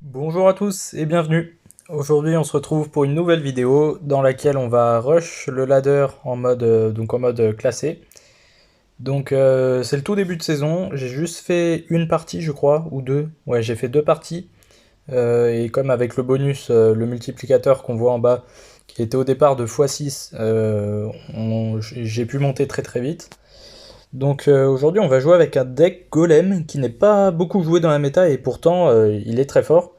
Bonjour à tous et bienvenue. Aujourd'hui, on se retrouve pour une nouvelle vidéo dans laquelle on va rush le ladder en mode classé. C'est le tout début de saison. J'ai juste fait une partie, je crois, ou deux. Ouais, j'ai fait deux parties. Et comme avec le bonus, le multiplicateur qu'on voit en bas, qui était au départ de x6, j'ai pu monter très très vite. Aujourd'hui, on va jouer avec un deck golem qui n'est pas beaucoup joué dans la méta et pourtant il est très fort.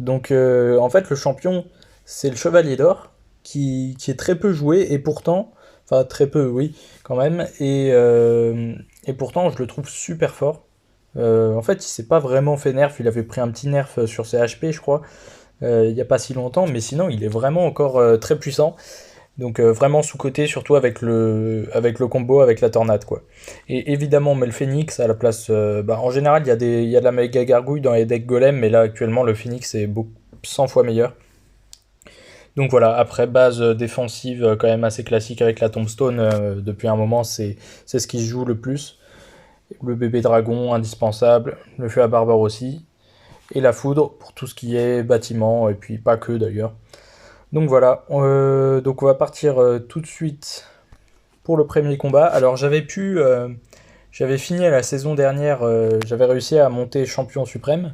En fait, le champion, c'est le Chevalier d'Or, qui est très peu joué, et pourtant, enfin très peu, oui, quand même, et pourtant, je le trouve super fort. En fait, il s'est pas vraiment fait nerf, il avait pris un petit nerf sur ses HP, je crois, il n'y a pas si longtemps, mais sinon, il est vraiment encore très puissant. Vraiment sous-coté, surtout avec le combo, avec la tornade, quoi. Et évidemment, on met le Phoenix à la place. En général, il y a de la méga gargouille dans les decks golem, mais là, actuellement, le Phoenix est 100 fois meilleur. Donc voilà, après, base défensive quand même assez classique avec la Tombstone, depuis un moment, c'est ce qui se joue le plus. Le bébé dragon, indispensable. Le feu à barbare aussi. Et la foudre pour tout ce qui est bâtiment, et puis pas que d'ailleurs. Donc on va partir tout de suite pour le premier combat. Alors j'avais fini la saison dernière, j'avais réussi à monter champion suprême.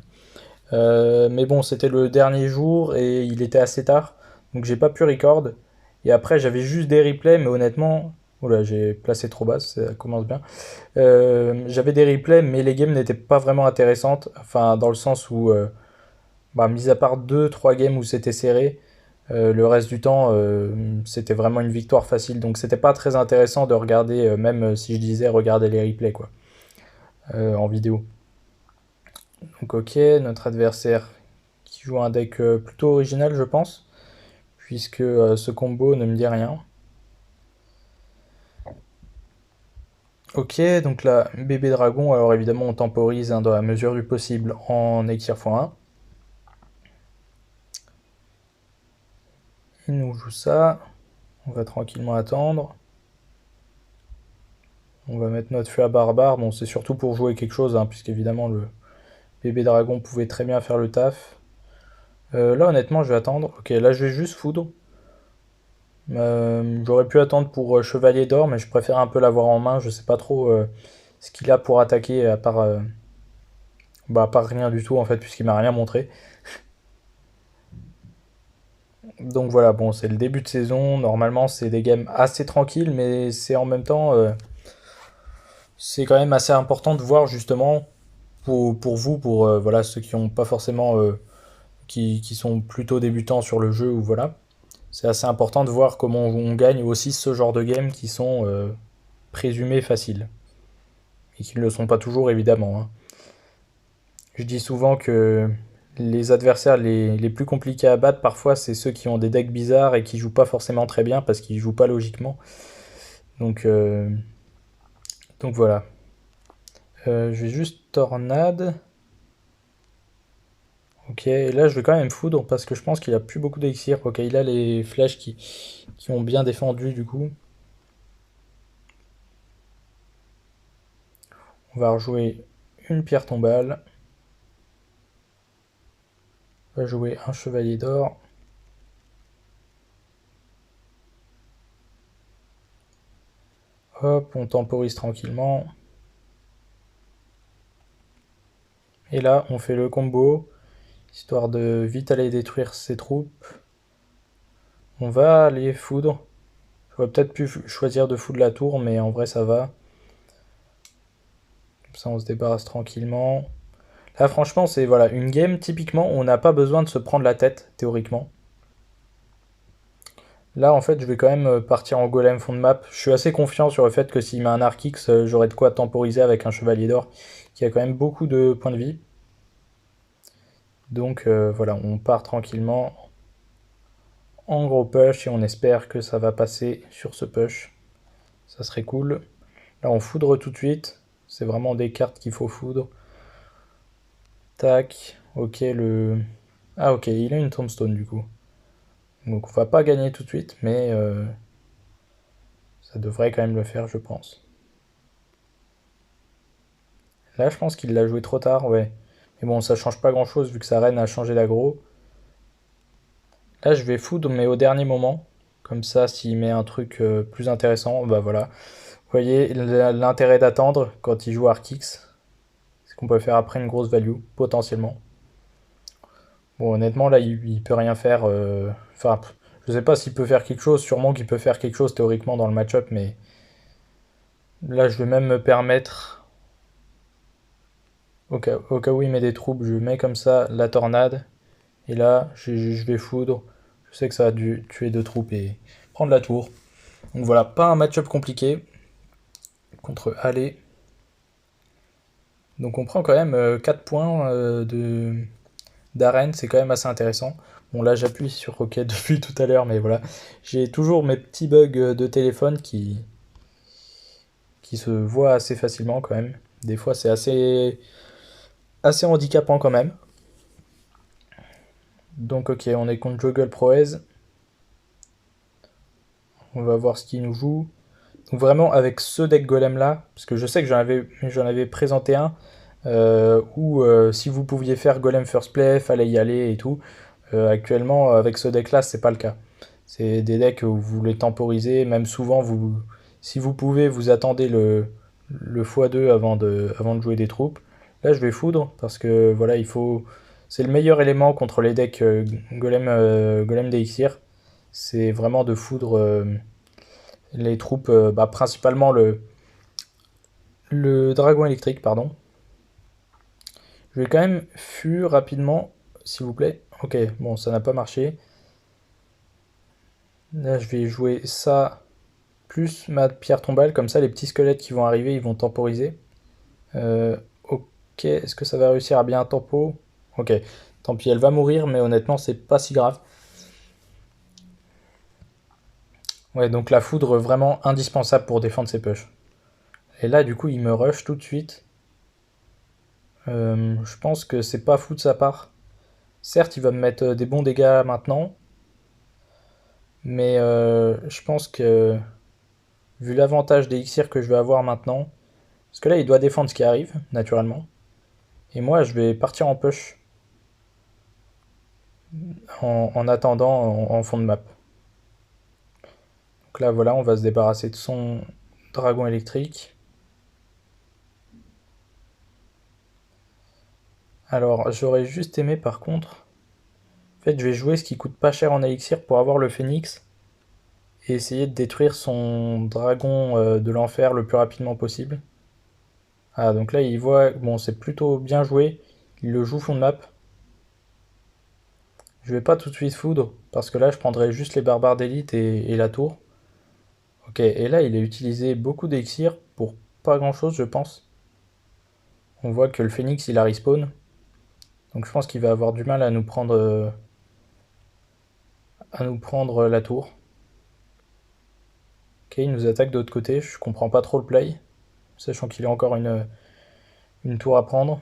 Mais bon, c'était le dernier jour et il était assez tard, donc j'ai pas pu record. Et après j'avais juste des replays, mais honnêtement, oula, j'ai placé trop bas, ça commence bien. J'avais des replays, mais les games n'étaient pas vraiment intéressantes. Enfin, dans le sens où, mis à part deux, trois games où c'était serré, le reste du temps, c'était vraiment une victoire facile. Donc c'était pas très intéressant de regarder, même si je disais regarder les replays quoi, en vidéo. Donc ok, notre adversaire qui joue un deck plutôt original je pense, puisque ce combo ne me dit rien. Ok, donc là, bébé dragon, alors évidemment on temporise dans la mesure du possible en Exir x1. Il nous joue ça, on va tranquillement attendre. On va mettre notre feu à barbare, bon c'est surtout pour jouer quelque chose, hein, puisqu'évidemment le bébé dragon pouvait très bien faire le taf. Là honnêtement je vais attendre, ok là je vais juste foudre. J'aurais pu attendre pour chevalier d'or, mais je préfère un peu l'avoir en main, je sais pas trop ce qu'il a pour attaquer à part rien du tout en fait, puisqu'il m'a rien montré. Donc voilà, bon c'est le début de saison, normalement c'est des games assez tranquilles, mais c'est en même temps, c'est quand même assez important de voir justement pour vous, pour voilà, ceux qui ont pas forcément qui sont plutôt débutants sur le jeu ou voilà. C'est assez important de voir comment on gagne aussi ce genre de games qui sont présumés faciles. Et qui ne le sont pas toujours évidemment, hein. Je dis souvent que les adversaires les plus compliqués à battre parfois c'est ceux qui ont des decks bizarres et qui jouent pas forcément très bien parce qu'ils jouent pas logiquement. Donc, euh, donc voilà. Je vais juste tornade. Ok, et là je vais quand même foudre parce que je pense qu'il a plus beaucoup d'élixir. Ok, il a les flèches qui ont bien défendu du coup. On va rejouer une pierre tombale. On va jouer un chevalier d'or. Hop, on temporise tranquillement. Et là, on fait le combo, histoire de vite aller détruire ses troupes. On va aller foudre. J'aurais peut-être pu choisir de foudre la tour, mais en vrai ça va. Comme ça on se débarrasse tranquillement. Là franchement c'est voilà une game typiquement on n'a pas besoin de se prendre la tête théoriquement. Là en fait je vais quand même partir en golem fond de map. Je suis assez confiant sur le fait que s'il met un Archix, j'aurai de quoi temporiser avec un chevalier d'or qui a quand même beaucoup de points de vie. Voilà, on part tranquillement en gros push et on espère que ça va passer sur ce push. Ça serait cool. Là on foudre tout de suite. C'est vraiment des cartes qu'il faut foudre. Tac. Ok, le. Ah, ok, il a une tombstone du coup. Donc on va pas gagner tout de suite, mais ça devrait quand même le faire, je pense. Là, je pense qu'il l'a joué trop tard, ouais. Mais bon, ça change pas grand-chose vu que sa reine a changé d'aggro. Là, je vais foudre, mais au dernier moment. Comme ça, s'il met un truc plus intéressant, bah voilà. Vous voyez l'intérêt d'attendre quand il joue Archix. C'est qu'on peut faire après une grosse value, potentiellement. Bon, honnêtement, là, il peut rien faire. Enfin, je sais pas s'il peut faire quelque chose. Sûrement qu'il peut faire quelque chose théoriquement dans le match-up, mais là, je vais même me permettre, au cas où il met des troubles, je mets comme ça la tornade. Et là, je vais foudre. Je sais que ça a dû tuer deux troupes et prendre la tour. Donc voilà, pas un match-up compliqué contre Allé. Donc on prend quand même 4 points d'arène, c'est quand même assez intéressant. Bon là j'appuie sur OK depuis tout à l'heure, mais voilà. J'ai toujours mes petits bugs de téléphone qui se voient assez facilement quand même. Des fois c'est assez handicapant quand même. Donc OK, on est contre Joggle Proez. On va voir ce qu'il nous joue. Donc vraiment avec ce deck golem là, parce que je sais que j'en avais présenté un, où si vous pouviez faire golem first play, fallait y aller et tout. Actuellement avec ce deck là c'est pas le cas. C'est des decks où vous les temporisez, même souvent si vous pouvez vous attendez le x2 avant de jouer des troupes. Là je vais foudre parce que voilà c'est le meilleur élément contre les decks golem d'Elixir. C'est vraiment de foudre les troupes, bah, principalement le dragon électrique, pardon. Je vais quand même fuir rapidement, s'il vous plaît. Ok, bon, ça n'a pas marché. Là, je vais jouer ça, plus ma pierre tombale, comme ça les petits squelettes qui vont arriver, ils vont temporiser. Ok, est-ce que ça va réussir à bien tempo? Ok, tant pis, elle va mourir, mais honnêtement, c'est pas si grave. Ouais, donc la foudre vraiment indispensable pour défendre ses pushs. Et là, du coup, il me rush tout de suite. Je pense que c'est pas fou de sa part. Certes, il va me mettre des bons dégâts maintenant, mais je pense que vu l'avantage des elixirs que je vais avoir maintenant, parce que là, il doit défendre ce qui arrive, naturellement, et moi, je vais partir en push en attendant en fond de map. Donc là, voilà, on va se débarrasser de son dragon électrique. Alors, j'aurais juste aimé, par contre, en fait, je vais jouer ce qui coûte pas cher en élixir pour avoir le phénix et essayer de détruire son dragon de l'enfer le plus rapidement possible. Ah, donc là, il voit, bon, c'est plutôt bien joué. Il le joue fond de map. Je vais pas tout de suite foudre, parce que là, je prendrai juste les barbares d'élite et la tour. Ok, et là, il a utilisé beaucoup d'élixir pour pas grand chose, je pense. On voit que le phénix, il a respawn. Donc je pense qu'il va avoir du mal à nous prendre la tour. Ok, il nous attaque de l'autre côté, je comprends pas trop le play, sachant qu'il a encore une tour à prendre.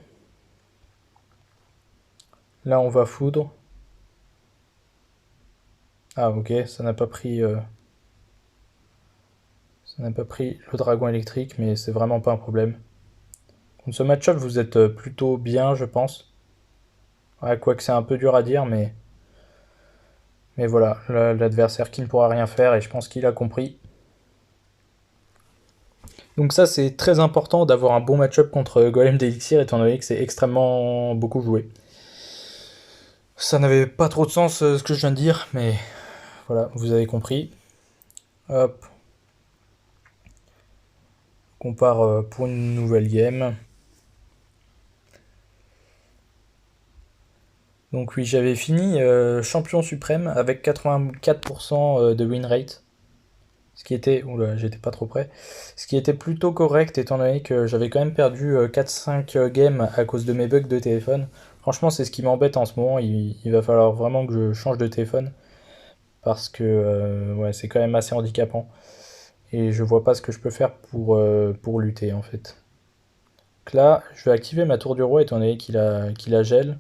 Là, on va foudre. Ah, ok, ça n'a pas pris le dragon électrique, mais c'est vraiment pas un problème. Contre ce match-up, vous êtes plutôt bien, je pense. Ouais, quoique c'est un peu dur à dire, mais voilà, l'adversaire qui ne pourra rien faire, et je pense qu'il a compris. Donc ça, c'est très important d'avoir un bon match-up contre Golem d'Elixir, étant donné que c'est extrêmement beaucoup joué. Ça n'avait pas trop de sens ce que je viens de dire, mais voilà, vous avez compris. Hop. On part pour une nouvelle game. Donc oui, j'avais fini champion suprême avec 84% de win rate. Ce qui était... Oula, j'étais pas trop près. Ce qui était plutôt correct étant donné que j'avais quand même perdu 4-5 games à cause de mes bugs de téléphone. Franchement, c'est ce qui m'embête en ce moment. Il va falloir vraiment que je change de téléphone. Parce que ouais, c'est quand même assez handicapant. Et je vois pas ce que je peux faire pour lutter en fait. Donc là, je vais activer ma tour du roi étant donné qu'il a gel.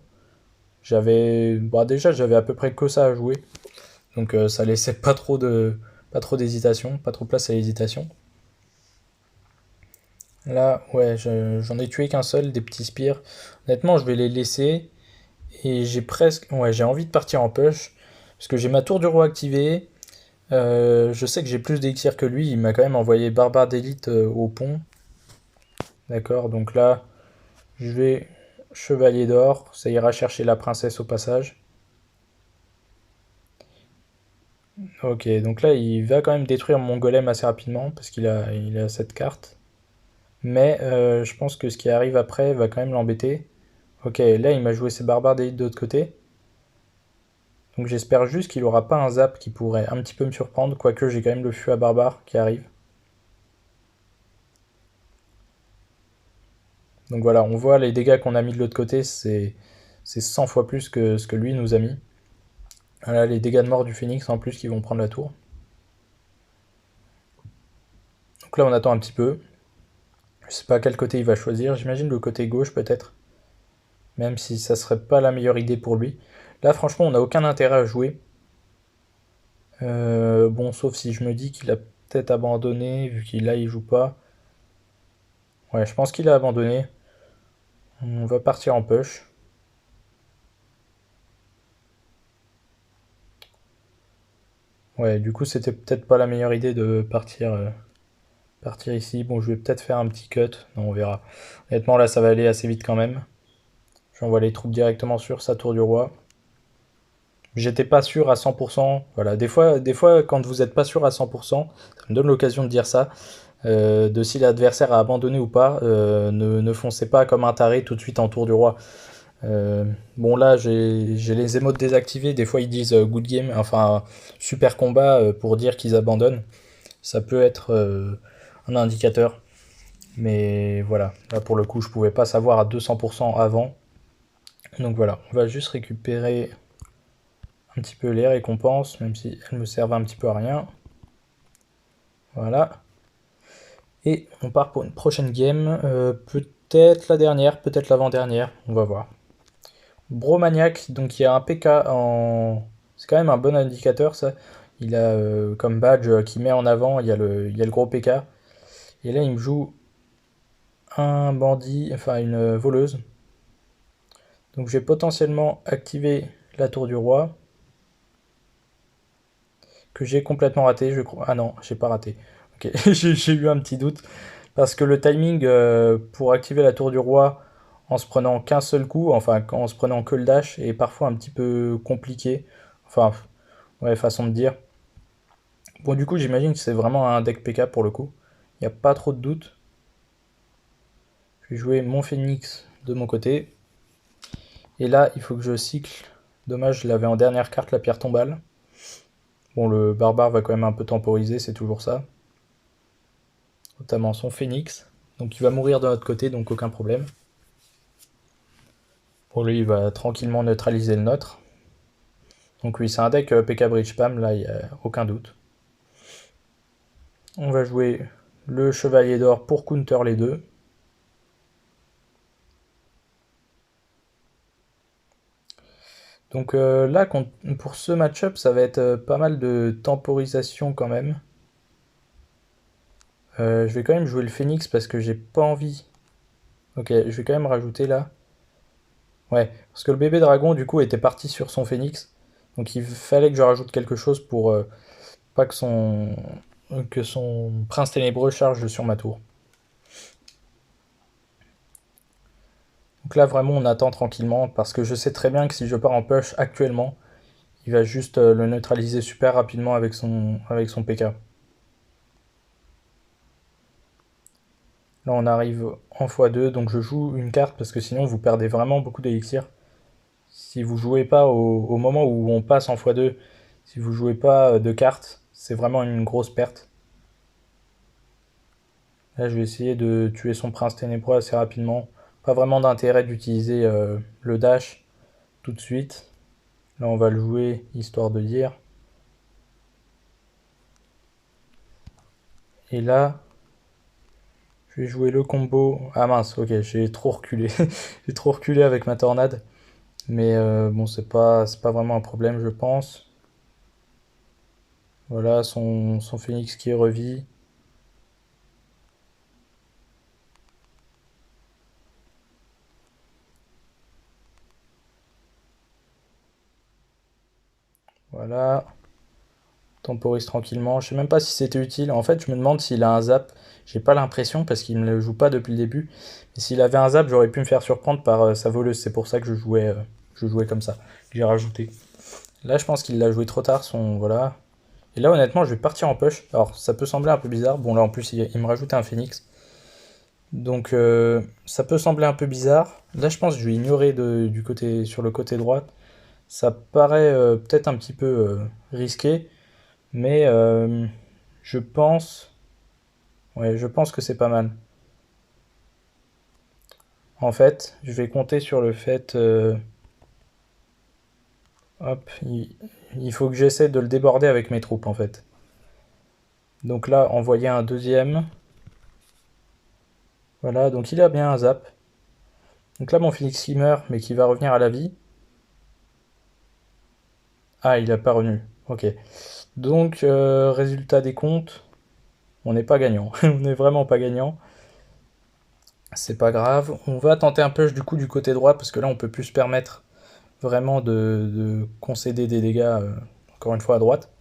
Déjà j'avais à peu près que ça à jouer, donc ça laissait pas trop d'hésitation, pas trop de place à l'hésitation. Là, ouais, j'en ai tué qu'un seul, des petits spires. Honnêtement, je vais les laisser. Et j'ai presque... Ouais, j'ai envie de partir en push. Parce que j'ai ma tour du roi activée. Je sais que j'ai plus d'élixir que lui. Il m'a quand même envoyé barbare d'élite au pont. D'accord, donc là, je vais chevalier d'or. Ça ira chercher la princesse au passage. Ok, donc là, il va quand même détruire mon golem assez rapidement. Parce il a cette carte. Mais je pense que ce qui arrive après va quand même l'embêter. Ok, là, il m'a joué ses barbares d'élite de l'autre côté. Donc j'espère juste qu'il aura pas un zap qui pourrait un petit peu me surprendre. Quoique j'ai quand même le fût à barbare qui arrive. Donc voilà, on voit les dégâts qu'on a mis de l'autre côté, c'est 100 fois plus que ce que lui nous a mis. Voilà les dégâts de mort du phénix en plus qui vont prendre la tour. Donc là on attend un petit peu. Je sais pas quel côté il va choisir, j'imagine le côté gauche peut-être. Même si ça serait pas la meilleure idée pour lui. Là franchement on n'a aucun intérêt à jouer. Bon sauf si je me dis qu'il a peut-être abandonné, vu qu'il là il joue pas. Ouais je pense qu'il a abandonné. On va partir en push. Ouais du coup c'était peut-être pas la meilleure idée de partir ici. Bon, je vais peut-être faire un petit cut. Non, on verra. Honnêtement, là, ça va aller assez vite quand même. J'envoie les troupes directement sur sa tour du roi. J'étais pas sûr à 100%. Voilà, des fois, quand vous n'êtes pas sûr à 100%, ça me donne l'occasion de dire ça, de si l'adversaire a abandonné ou pas, ne foncez pas comme un taré tout de suite en tour du roi. Euh, bon, là, j'ai les émotes désactivées. Des fois, ils disent good game, enfin super combat pour dire qu'ils abandonnent. Ça peut être un indicateur. Mais voilà, là pour le coup, je pouvais pas savoir à 200% avant. Donc voilà, on va juste récupérer un petit peu les récompenses, même si elles me servent un petit peu à rien. Voilà. Et on part pour une prochaine game. Peut-être la dernière, peut-être l'avant-dernière. On va voir. Bromaniac, donc il y a un PK en... C'est quand même un bon indicateur ça. Il a comme badge qui met en avant, il y a le gros PK. Et là il me joue un bandit, enfin une voleuse. Donc je vais potentiellement activer la tour du roi, que j'ai complètement raté, je crois. Ah non, j'ai pas raté. Ok, j'ai eu un petit doute. Parce que le timing pour activer la tour du roi en se prenant qu'un seul coup, enfin en se prenant que le dash, est parfois un petit peu compliqué. Enfin, ouais, façon de dire. Bon, du coup, j'imagine que c'est vraiment un deck PK pour le coup. Il n'y a pas trop de doute. Je vais jouer mon phénix de mon côté. Et là, il faut que je cycle. Dommage, je l'avais en dernière carte, la pierre tombale. Bon, le barbare va quand même un peu temporiser, c'est toujours ça. Notamment son phénix. Donc il va mourir de notre côté, donc aucun problème. Pour lui, il va tranquillement neutraliser le nôtre. Donc oui, c'est un deck PK Bridge Spam, là, il n'y a aucun doute. On va jouer le chevalier d'or pour counter les deux. Donc là, pour ce match-up, ça va être pas mal de temporisation quand même. Je vais quand même jouer le phénix parce que j'ai pas envie. Ok, je vais quand même rajouter là. Ouais, parce que le bébé dragon, du coup, était parti sur son phénix. Donc il fallait que je rajoute quelque chose pour pas que son prince ténébreux charge sur ma tour. Donc là, vraiment, on attend tranquillement parce que je sais très bien que si je pars en push actuellement, il va juste le neutraliser super rapidement avec son PK. Là, on arrive en x2, donc je joue une carte parce que sinon, vous perdez vraiment beaucoup d'élixir. Si vous jouez pas au moment où on passe en x2, si vous jouez pas de cartes, c'est vraiment une grosse perte. Là, je vais essayer de tuer son prince ténébreux assez rapidement. Pas vraiment d'intérêt d'utiliser le dash tout de suite. Là, on va le jouer histoire de dire. Et là, je vais jouer le combo. Ah mince, ok, j'ai trop reculé. J'ai trop reculé avec ma tornade. Mais bon, c'est pas vraiment un problème, je pense. Voilà, son phénix qui revit. Voilà. Temporise tranquillement. Je sais même pas si c'était utile. En fait, je me demande s'il a un zap. J'ai pas l'impression parce qu'il ne le joue pas depuis le début. Mais s'il avait un zap, j'aurais pu me faire surprendre par sa voleuse. C'est pour ça que je jouais comme ça. Que j'ai rajouté. Là, je pense qu'il l'a joué trop tard. Voilà. Et là, honnêtement, je vais partir en push. Alors, ça peut sembler un peu bizarre. Bon, là, en plus, il me rajoute un phoenix. Donc, ça peut sembler un peu bizarre. Là, je pense que je vais ignorer sur le côté droit. Ça paraît peut-être un petit peu risqué. Mais je pense, ouais, je pense que c'est pas mal. En fait, je vais compter sur le fait, hop, il faut que j'essaie de le déborder avec mes troupes en fait. Donc là, envoyer un deuxième. Voilà, donc il a bien un zap. Donc là, mon Phoenix qui meurt, mais qui va revenir à la vie. Ah, il a pas revenu. Ok. Donc, résultat des comptes, on n'est pas gagnant. On n'est vraiment pas gagnant. C'est pas grave. On va tenter un push du coup du côté droit parce que là, on peut plus se permettre vraiment de concéder des dégâts, encore une fois à droite.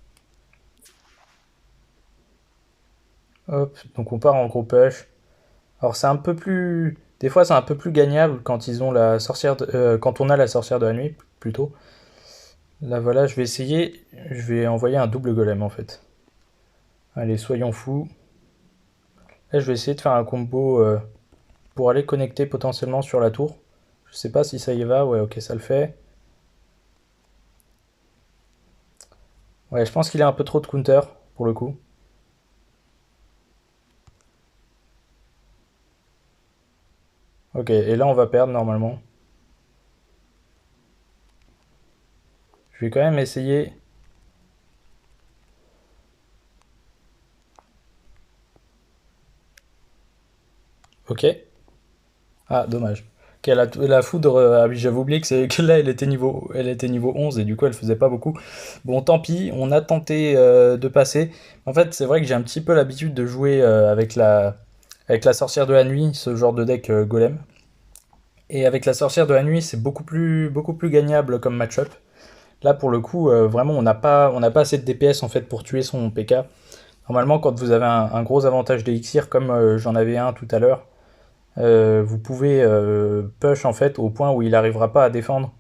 Hop, donc on part en gros push. Alors c'est un peu plus. Des fois c'est un peu plus gagnable quand ils ont quand on a la sorcière de la nuit, plutôt. Là voilà, je vais essayer. Je vais envoyer un double golem en fait. Allez, soyons fous. Là je vais essayer de faire un combo pour aller connecter potentiellement sur la tour. Je sais pas si ça y va, ouais ok ça le fait. Ouais, je pense qu'il a un peu trop de counter pour le coup. Ok, et là on va perdre normalement. Je vais quand même essayer. Ok. Ah, dommage. Ok, la foudre, ah oui, j'avais oublié que là, elle était niveau 11 et du coup, elle faisait pas beaucoup. Bon, tant pis, on a tenté de passer. En fait, c'est vrai que j'ai un petit peu l'habitude de jouer avec la sorcière de la nuit, ce genre de deck golem. Et avec la sorcière de la nuit, c'est beaucoup plus gagnable comme match-up. Là, pour le coup, vraiment, on n'a pas assez de DPS en fait pour tuer son PK. Normalement, quand vous avez un gros avantage d'élixir, comme j'en avais un tout à l'heure, vous pouvez push en fait au point où il n'arrivera pas à défendre,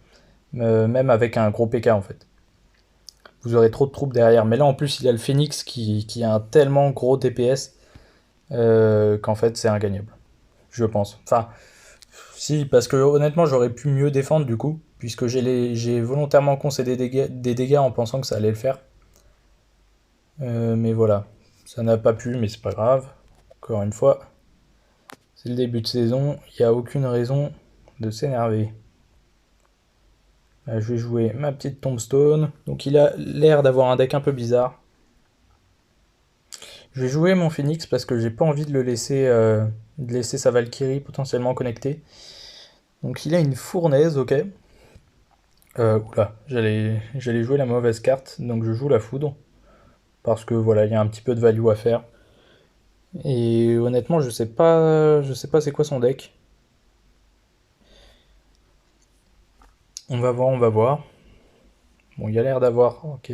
même avec un gros PK en fait. Vous aurez trop de troupes derrière. Mais là en plus il a le Phoenix qui a un tellement gros DPS qu'en fait c'est ingagnable. Je pense. Enfin, si, parce que honnêtement j'aurais pu mieux défendre du coup, puisque j'ai volontairement concédé des dégâts en pensant que ça allait le faire. Mais voilà, ça n'a pas pu, mais c'est pas grave. Encore une fois, c'est le début de saison, il n'y a aucune raison de s'énerver. Là, je vais jouer ma petite tombstone. Donc il a l'air d'avoir un deck un peu bizarre. Je vais jouer mon Phoenix parce que j'ai pas envie de laisser sa Valkyrie potentiellement connectée. Donc il a une fournaise, ok. Oula, j'allais jouer la mauvaise carte, donc je joue la foudre. Parce que voilà, il y a un petit peu de value à faire. Et honnêtement, je sais pas c'est quoi son deck. On va voir, on va voir. Bon, il y a l'air d'avoir, ok,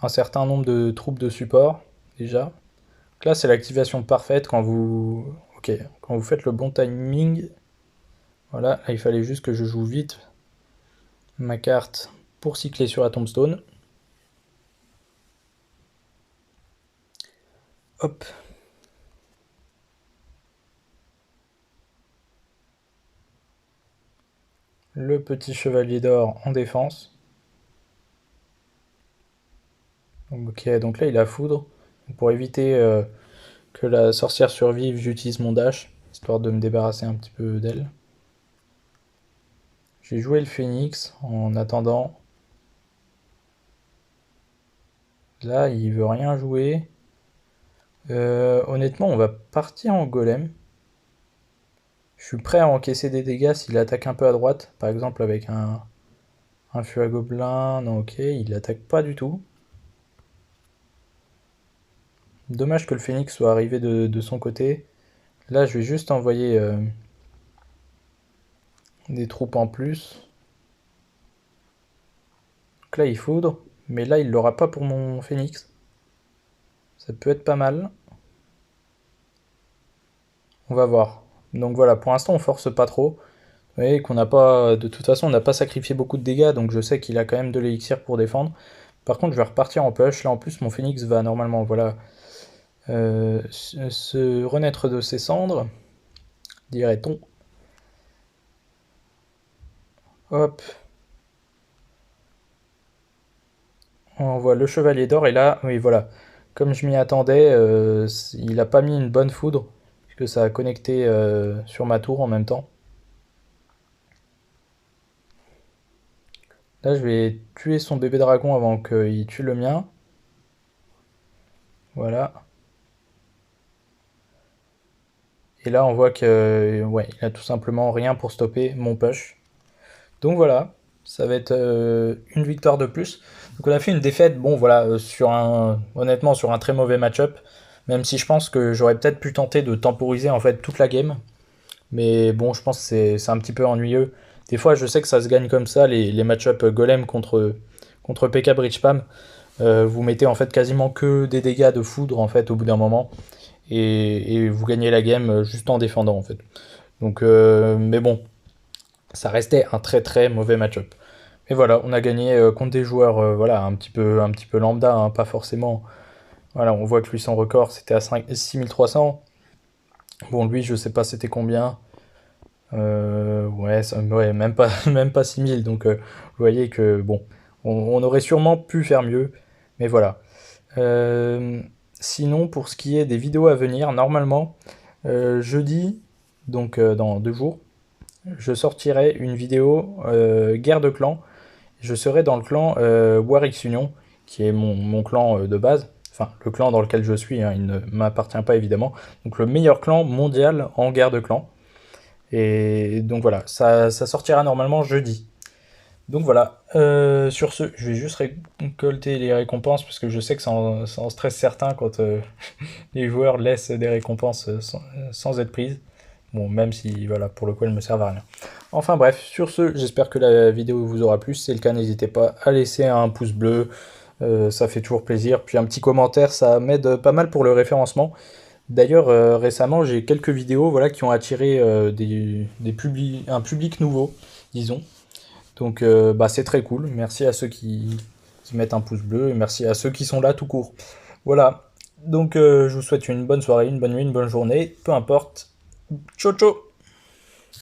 un certain nombre de troupes de support, déjà. Donc là, c'est l'activation parfaite ok, quand vous faites le bon timing. Voilà, là, il fallait juste que je joue vite ma carte pour cycler sur la tombstone. Hop. Le petit chevalier d'or en défense. Ok, donc là, il a foudre. Pour éviter que la sorcière survive, j'utilise mon dash, histoire de me débarrasser un petit peu d'elle. J'ai joué le phénix en attendant. Là, il veut rien jouer. Honnêtement, on va partir en golem. Je suis prêt à encaisser des dégâts s'il attaque un peu à droite, par exemple avec un feu à gobelin. Non, ok, il attaque pas du tout. Dommage que le phénix soit arrivé de son côté. Là, je vais juste envoyer des troupes en plus. Donc là, il foudre. Mais là, il l'aura pas pour mon Phoenix. Ça peut être pas mal. On va voir. Donc voilà, pour l'instant, on force pas trop. Vous voyez qu'on n'a pas, de toute façon, on n'a pas sacrifié beaucoup de dégâts, donc je sais qu'il a quand même de l'élixir pour défendre. Par contre, je vais repartir en push. Là, en plus, mon Phoenix va normalement, voilà, se renaître de ses cendres, dirait-on. Hop, on voit le chevalier d'or, et là, oui, voilà. Comme je m'y attendais, il n'a pas mis une bonne foudre, puisque ça a connecté sur ma tour en même temps. Là, je vais tuer son bébé dragon avant qu'il tue le mien. Voilà. Et là, on voit que, ouais, il a tout simplement rien pour stopper mon push. Donc voilà, ça va être une victoire de plus. Donc on a fait une défaite, bon voilà, honnêtement sur un très mauvais match-up. Même si je pense que j'aurais peut-être pu tenter de temporiser en fait toute la game. Mais bon, je pense que c'est un petit peu ennuyeux. Des fois, je sais que ça se gagne comme ça, les match-up Golem contre PK Bridge Spam. Vous mettez en fait quasiment que des dégâts de foudre en fait au bout d'un moment. Et vous gagnez la game juste en défendant en fait. Donc, mais bon, ça restait un très très mauvais match-up. Et voilà, on a gagné contre des joueurs voilà, un petit peu lambda, hein, pas forcément. Voilà, on voit que lui son record c'était à 6300. Bon, lui, je sais pas c'était combien. Ouais, ouais, même pas, même pas 6000. Donc, vous voyez que bon, on aurait sûrement pu faire mieux. Mais voilà. Euh, Sinon, pour ce qui est des vidéos à venir, normalement, jeudi, donc dans 2 jours, je sortirai une vidéo guerre de clans. Je serai dans le clan Warix Union, qui est mon clan de base. Enfin, le clan dans lequel je suis, hein, il ne m'appartient pas évidemment. Donc le meilleur clan mondial en guerre de clans. Et donc voilà, ça sortira normalement jeudi. Donc voilà, sur ce, je vais juste récolter les récompenses parce que je sais que ça en stresse certains quand les joueurs laissent des récompenses sans être prises. Bon, même si, voilà, pour le coup, elles me servent à rien. Enfin bref, sur ce, j'espère que la vidéo vous aura plu. Si c'est le cas, n'hésitez pas à laisser un pouce bleu, ça fait toujours plaisir. Puis un petit commentaire, ça m'aide pas mal pour le référencement. D'ailleurs, récemment, j'ai quelques vidéos voilà, qui ont attiré un public nouveau, disons. Donc bah, c'est très cool. Merci à ceux qui mettent un pouce bleu et merci à ceux qui sont là tout court. Voilà. Donc je vous souhaite une bonne soirée, une bonne nuit, une bonne journée, peu importe. Ciao ciao.